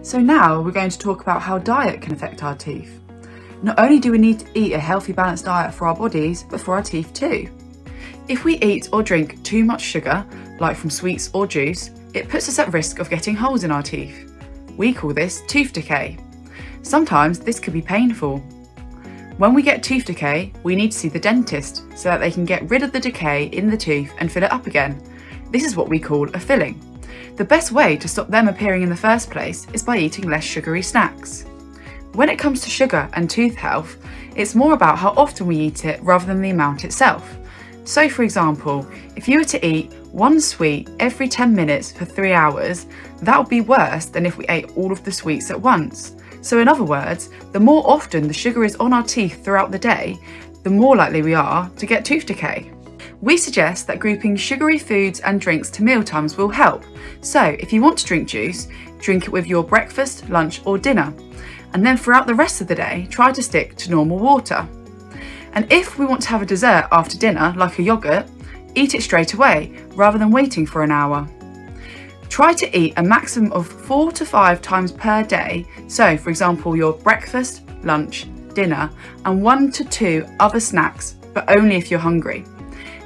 So now we're going to talk about how diet can affect our teeth. Not only do we need to eat a healthy, balanced diet for our bodies, but for our teeth too. If we eat or drink too much sugar, like from sweets or juice, it puts us at risk of getting holes in our teeth. We call this tooth decay. Sometimes this could be painful. When we get tooth decay, we need to see the dentist so that they can get rid of the decay in the tooth and fill it up again. This is what we call a filling. The best way to stop them appearing in the first place is by eating less sugary snacks. When it comes to sugar and tooth health, it's more about how often we eat it rather than the amount itself. So for example, if you were to eat one sweet every 10 minutes for 3 hours, that would be worse than if we ate all of the sweets at once. So in other words, the more often the sugar is on our teeth throughout the day, the more likely we are to get tooth decay. We suggest that grouping sugary foods and drinks to mealtimes will help. So if you want to drink juice, drink it with your breakfast, lunch or dinner. And then throughout the rest of the day, try to stick to normal water. And if we want to have a dessert after dinner, like a yogurt, eat it straight away, rather than waiting for an hour. Try to eat a maximum of 4 to 5 times per day. So for example, your breakfast, lunch, dinner, and 1 to 2 other snacks, but only if you're hungry.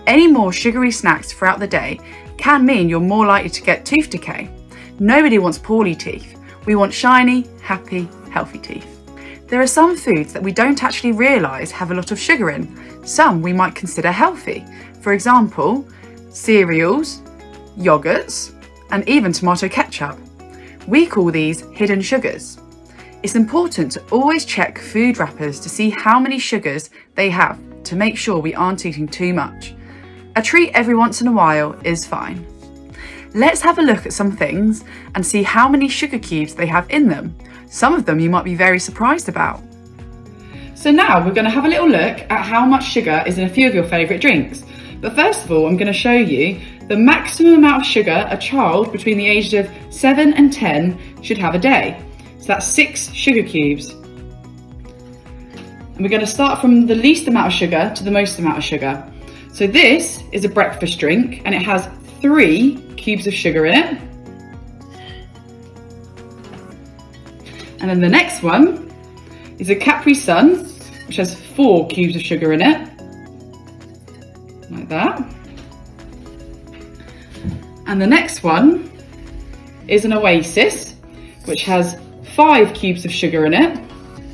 Any more sugary snacks throughout the day can mean you're more likely to get tooth decay. Nobody wants poorly teeth. We want shiny, happy, healthy teeth. There are some foods that we don't actually realise have a lot of sugar in. Some we might consider healthy. For example, cereals, yogurts, and even tomato ketchup. We call these hidden sugars. It's important to always check food wrappers to see how many sugars they have to make sure we aren't eating too much. A treat every once in a while is fine. Let's have a look at some things and see how many sugar cubes they have in them. Some of them you might be very surprised about. So now we're going to have a little look at how much sugar is in a few of your favourite drinks. But first of all, I'm going to show you the maximum amount of sugar a child between the ages of 7 and 10 should have a day. So that's 6 sugar cubes. And we're going to start from the least amount of sugar to the most amount of sugar. So this is a breakfast drink and it has 3 cubes of sugar in it. And then the next one is a Capri Sun, which has 4 cubes of sugar in it, like that. And the next one is an Oasis, which has 5 cubes of sugar in it,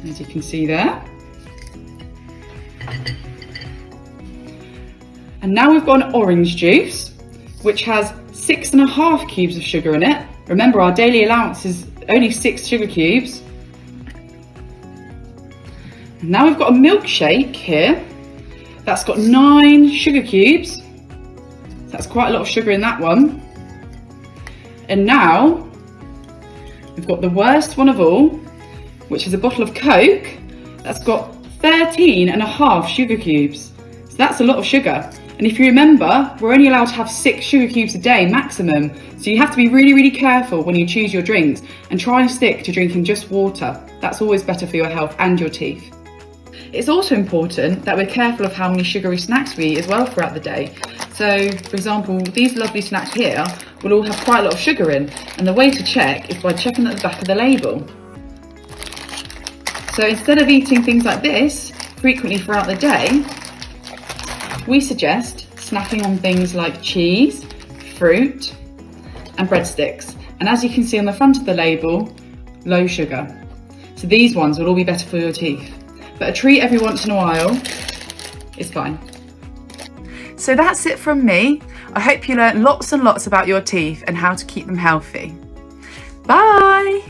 as you can see there. And now we've got an orange juice, which has 6.5 cubes of sugar in it. Remember, our daily allowance is only 6 sugar cubes. And now we've got a milkshake here. That's got 9 sugar cubes. So that's quite a lot of sugar in that one. And now we've got the worst one of all, which is a bottle of Coke. That's got 13.5 sugar cubes. So that's a lot of sugar. And if you remember, we're only allowed to have 6 sugar cubes a day maximum. So you have to be really, really careful when you choose your drinks and try and stick to drinking just water. That's always better for your health and your teeth. It's also important that we're careful of how many sugary snacks we eat as well throughout the day. So, for example, these lovely snacks here will all have quite a lot of sugar in. And the way to check is by checking at the back of the label. So instead of eating things like this frequently throughout the day, we suggest snacking on things like cheese, fruit and breadsticks. And as you can see on the front of the label, low sugar. So these ones will all be better for your teeth. But a treat every once in a while is fine. So that's it from me. I hope you learned lots and lots about your teeth and how to keep them healthy. Bye!